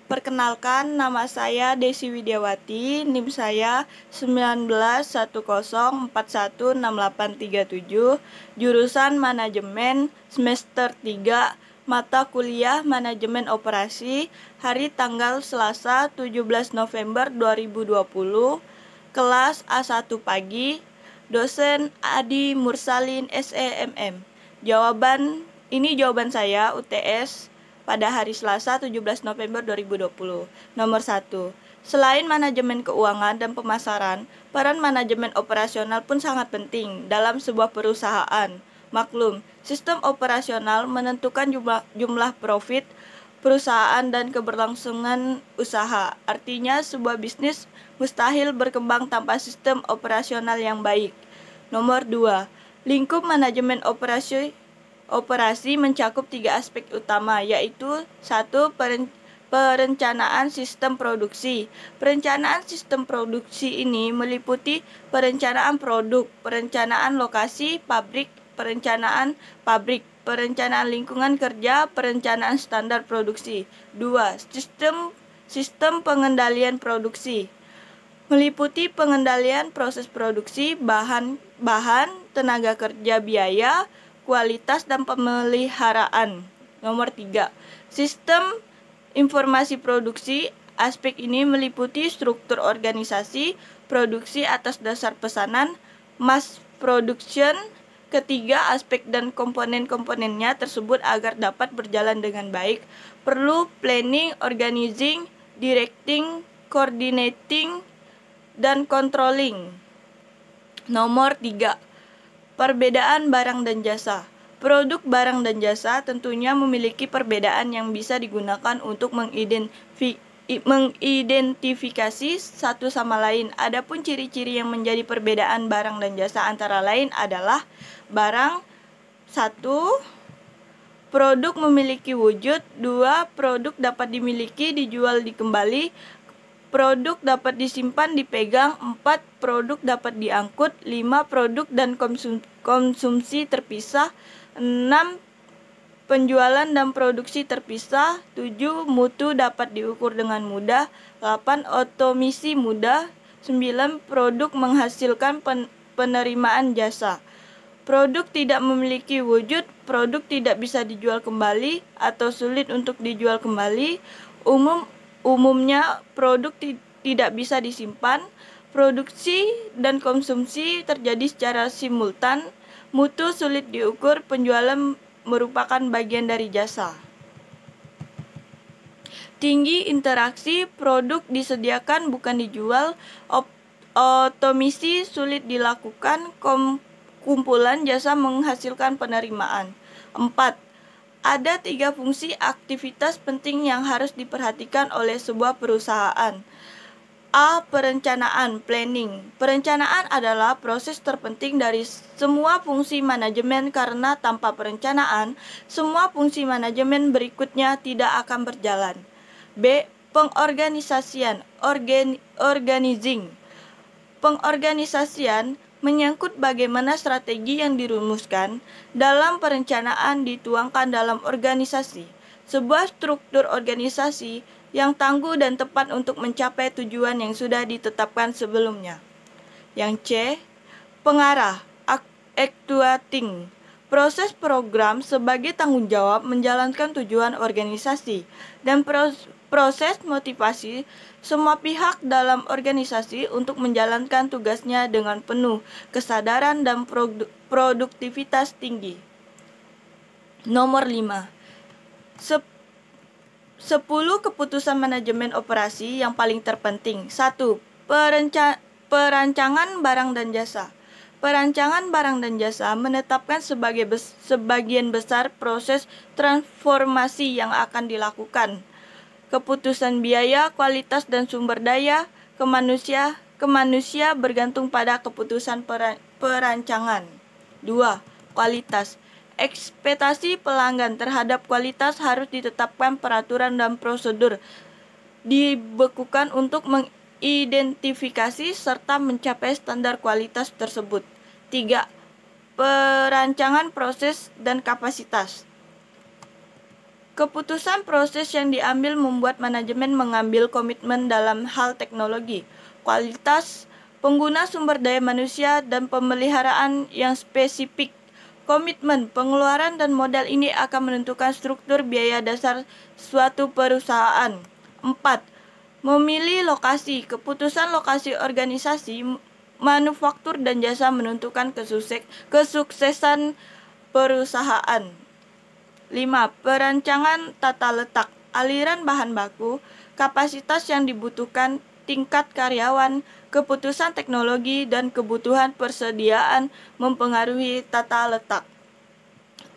Perkenalkan, nama saya Desi Widiawati, NIM saya 1910416837, jurusan Manajemen, semester 3, mata kuliah Manajemen Operasi, hari tanggal Selasa 17 November 2020, kelas A1 pagi, dosen Adi Mursalin SEMM. Ini jawaban saya UTS pada hari Selasa 17 November 2020. Nomor 1. Selain manajemen keuangan dan pemasaran, peran manajemen operasional pun sangat penting dalam sebuah perusahaan. Maklum, sistem operasional menentukan jumlah profit perusahaan dan keberlangsungan usaha. Artinya, sebuah bisnis mustahil berkembang tanpa sistem operasional yang baik. Nomor 2. Lingkup manajemen operasi mencakup 3 aspek utama, yaitu 1. Perencanaan sistem produksi. Perencanaan sistem produksi ini meliputi perencanaan produk, perencanaan lokasi pabrik, perencanaan lingkungan kerja, perencanaan standar produksi. 2. Sistem pengendalian produksi meliputi pengendalian proses produksi, bahan, tenaga kerja, biaya, kualitas, dan pemeliharaan. Nomor 3. Sistem informasi produksi. Aspek ini meliputi struktur organisasi, produksi atas dasar pesanan, mass production. Ketiga, aspek dan komponen-komponennya tersebut agar dapat berjalan dengan baik perlu planning, organizing, directing, coordinating, dan controlling. Nomor 3. Perbedaan barang dan jasa. Produk, barang, dan jasa tentunya memiliki perbedaan yang bisa digunakan untuk mengidentifikasi satu sama lain. Adapun ciri-ciri yang menjadi perbedaan barang dan jasa antara lain adalah barang 1. Produk memiliki wujud. 2. Produk dapat dimiliki, dijual, dikembali. Produk dapat disimpan, dipegang. 4. Produk dapat diangkut. 5. Produk dan konsumsi terpisah. 6. Penjualan dan produksi terpisah. 7. Mutu dapat diukur dengan mudah. 8. Otomisi mudah. 9. Produk menghasilkan penerimaan jasa. Produk tidak memiliki wujud. Produk tidak bisa dijual kembali atau sulit untuk dijual kembali. Umumnya produk tidak bisa disimpan. Produksi dan konsumsi terjadi secara simultan. Mutu sulit diukur. Penjualan merupakan bagian dari jasa. Tinggi interaksi. Produk disediakan bukan dijual. Otomisi sulit dilakukan. Kumpulan jasa menghasilkan penerimaan. 4. Ada 3 fungsi aktivitas penting yang harus diperhatikan oleh sebuah perusahaan. A. Perencanaan, planning. Perencanaan adalah proses terpenting dari semua fungsi manajemen karena tanpa perencanaan, semua fungsi manajemen berikutnya tidak akan berjalan. B. Pengorganisasian, organizing. Pengorganisasian menyangkut bagaimana strategi yang dirumuskan dalam perencanaan dituangkan dalam organisasi, sebuah struktur organisasi yang tangguh dan tepat untuk mencapai tujuan yang sudah ditetapkan sebelumnya. Yang C. Pengarah, actuating. Proses program sebagai tanggung jawab menjalankan tujuan organisasi dan proses motivasi semua pihak dalam organisasi untuk menjalankan tugasnya dengan penuh kesadaran dan produktivitas tinggi. Nomor 5. 10 keputusan manajemen operasi yang paling terpenting. 1. Perancangan barang dan jasa. Perancangan barang dan jasa menetapkan sebagian besar proses transformasi yang akan dilakukan. Keputusan biaya, kualitas, dan sumber daya ke manusia bergantung pada keputusan perancangan. 2. Kualitas. Ekspektasi pelanggan terhadap kualitas harus ditetapkan peraturan dan prosedur dibekukan untuk mengidentifikasi serta mencapai standar kualitas tersebut. 3. Perancangan proses dan kapasitas. Keputusan proses yang diambil membuat manajemen mengambil komitmen dalam hal teknologi, kualitas, pengguna sumber daya manusia, dan pemeliharaan yang spesifik. Komitmen, pengeluaran, dan modal ini akan menentukan struktur biaya dasar suatu perusahaan. 4. Memilih lokasi. Keputusan lokasi organisasi, manufaktur, dan jasa menentukan kesuksesan perusahaan. 5. Perancangan tata letak, aliran bahan baku, kapasitas yang dibutuhkan, tingkat karyawan, keputusan teknologi, dan kebutuhan persediaan mempengaruhi tata letak.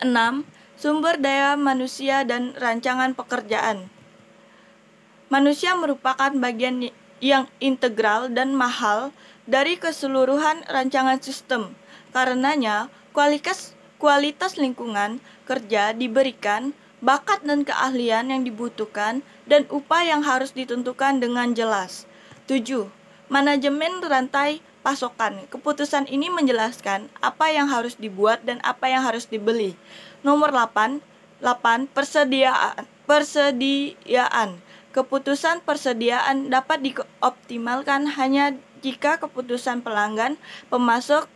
6. Sumber daya manusia dan rancangan pekerjaan. Manusia merupakan bagian yang integral dan mahal dari keseluruhan rancangan sistem. Karenanya, kualitas lingkungan kerja diberikan, bakat dan keahlian yang dibutuhkan, dan upah yang harus ditentukan dengan jelas. 7. Manajemen rantai pasokan. Keputusan ini menjelaskan apa yang harus dibuat dan apa yang harus dibeli. Nomor 8. Persediaan. Keputusan persediaan dapat dioptimalkan hanya jika keputusan pelanggan, pemasok,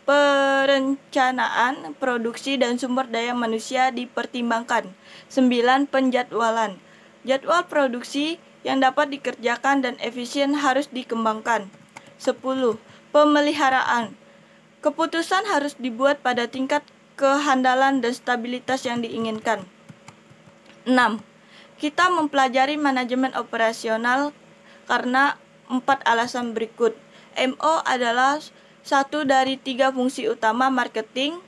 perencanaan, produksi, dan sumber daya manusia dipertimbangkan. 9. Penjadwalan. Jadwal produksi yang dapat dikerjakan dan efisien harus dikembangkan. 10. Pemeliharaan. Keputusan harus dibuat pada tingkat kehandalan dan stabilitas yang diinginkan. 6. Kita mempelajari manajemen operasional karena 4 alasan berikut. MO adalah satu dari 3 fungsi utama marketing,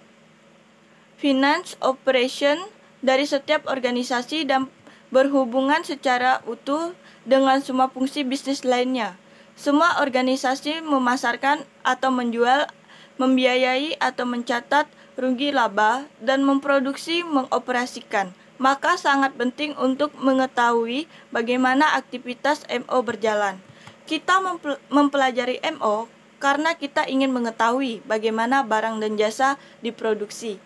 finance, operation dari setiap organisasi dan berhubungan secara utuh dengan semua fungsi bisnis lainnya. Semua organisasi memasarkan atau menjual, membiayai atau mencatat rugi laba, dan memproduksi mengoperasikan. Maka sangat penting untuk mengetahui bagaimana aktivitas MO berjalan. Kita mempelajari MO karena kita ingin mengetahui bagaimana barang dan jasa diproduksi.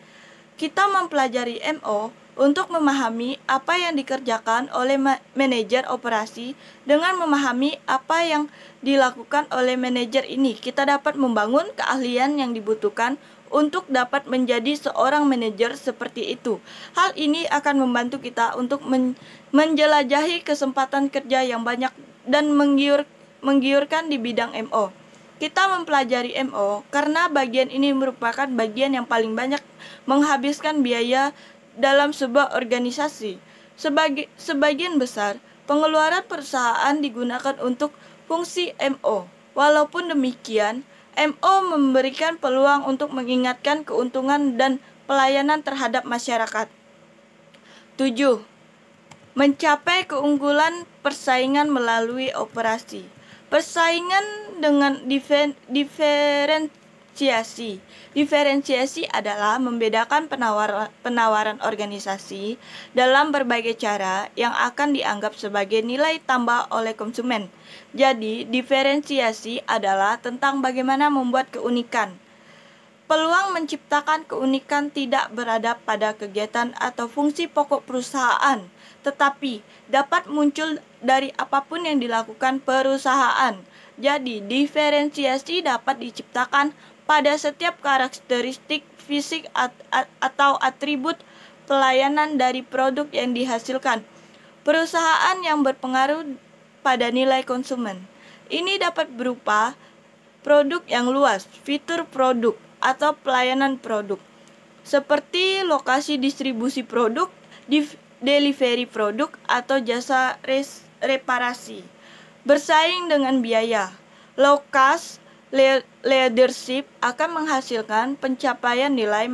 Kita mempelajari MO untuk memahami apa yang dikerjakan oleh manajer operasi. Dengan memahami apa yang dilakukan oleh manajer ini, kita dapat membangun keahlian yang dibutuhkan untuk dapat menjadi seorang manajer seperti itu. Hal ini akan membantu kita untuk menjelajahi kesempatan kerja yang banyak dan menggiurkan di bidang MO. Kita mempelajari MO karena bagian ini merupakan bagian yang paling banyak menghabiskan biaya dalam sebuah organisasi. Sebagian besar pengeluaran perusahaan digunakan untuk fungsi MO. Walaupun demikian, MO memberikan peluang untuk mengingatkan keuntungan dan pelayanan terhadap masyarakat. 7. Mencapai keunggulan persaingan melalui operasi. Persaingan dengan diferensiasi. Diferensiasi adalah membedakan penawaran organisasi dalam berbagai cara yang akan dianggap sebagai nilai tambah oleh konsumen. Jadi, diferensiasi adalah tentang bagaimana membuat keunikan. Peluang menciptakan keunikan tidak berada pada kegiatan atau fungsi pokok perusahaan, tetapi dapat muncul dari apapun yang dilakukan perusahaan. Jadi, diferensiasi dapat diciptakan pada setiap karakteristik fisik atau atribut pelayanan dari produk yang dihasilkan perusahaan yang berpengaruh pada nilai konsumen. Ini dapat berupa produk yang luas, fitur produk, atau pelayanan produk, seperti lokasi distribusi produk, delivery produk, atau jasa reparasi. Bersaing dengan biaya. Low cost leadership akan menghasilkan pencapaian nilai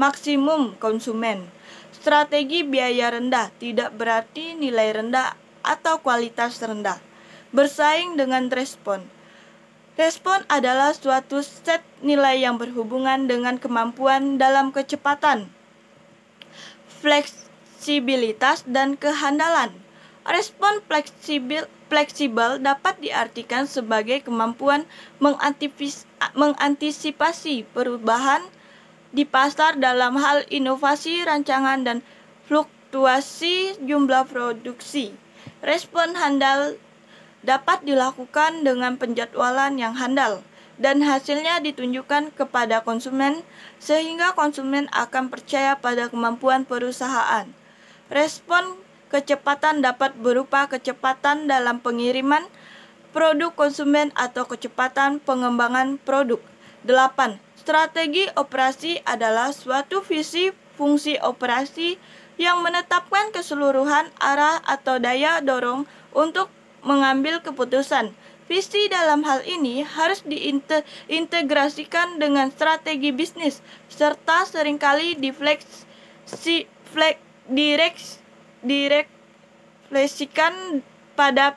maksimum konsumen. Strategi biaya rendah tidak berarti nilai rendah atau kualitas rendah. Bersaing dengan respon. Respon adalah suatu set nilai yang berhubungan dengan kemampuan dalam kecepatan, fleksibilitas, dan kehandalan. Respon fleksibel dapat diartikan sebagai kemampuan mengantisipasi perubahan di pasar dalam hal inovasi, rancangan, dan fluktuasi jumlah produksi. Respon handal dapat dilakukan dengan penjadwalan yang handal dan hasilnya ditunjukkan kepada konsumen sehingga konsumen akan percaya pada kemampuan perusahaan. Respon kecepatan dapat berupa kecepatan dalam pengiriman produk konsumen atau kecepatan pengembangan produk. 8. Strategi operasi adalah suatu visi fungsi operasi yang menetapkan keseluruhan arah atau daya dorong untuk mengambil keputusan. Visi dalam hal ini harus diintegrasikan dengan strategi bisnis serta seringkali direfleksikan pada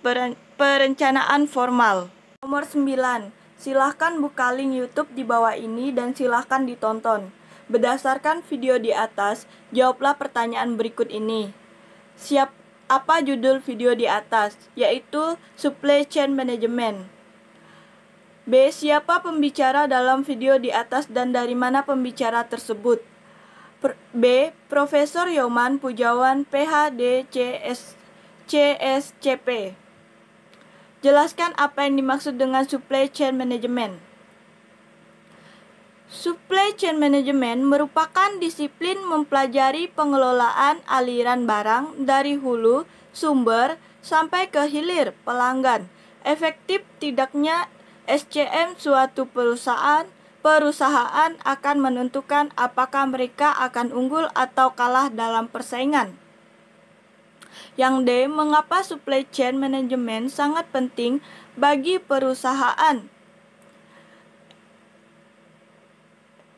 perencanaan formal. Nomor 9. Silahkan buka link YouTube di bawah ini dan silahkan ditonton. Berdasarkan video di atas, jawablah pertanyaan berikut ini. Apa judul video di atas? Yaitu Supply Chain Management. B. Siapa pembicara dalam video di atas dan dari mana pembicara tersebut? B. Profesor Yoman Pujawan, PhD, CSCP. Jelaskan apa yang dimaksud dengan Supply Chain Management. Supply Chain Management merupakan disiplin mempelajari pengelolaan aliran barang dari hulu sumber sampai ke hilir pelanggan. Efektif tidaknya SCM suatu perusahaan akan menentukan apakah mereka akan unggul atau kalah dalam persaingan. Yang D. Mengapa Supply Chain Management sangat penting bagi perusahaan?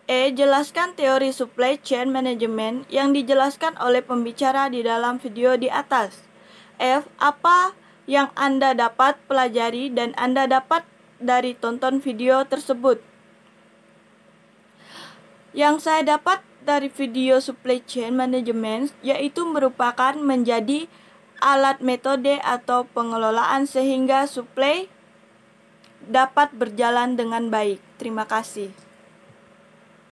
E. Jelaskan teori supply chain management yang dijelaskan oleh pembicara di dalam video di atas. F. Apa yang Anda dapat pelajari dan Anda dapat dari tonton video tersebut? Yang saya dapat dari video supply chain management yaitu merupakan menjadi alat metode atau pengelolaan sehingga supply dapat berjalan dengan baik. Terima kasih.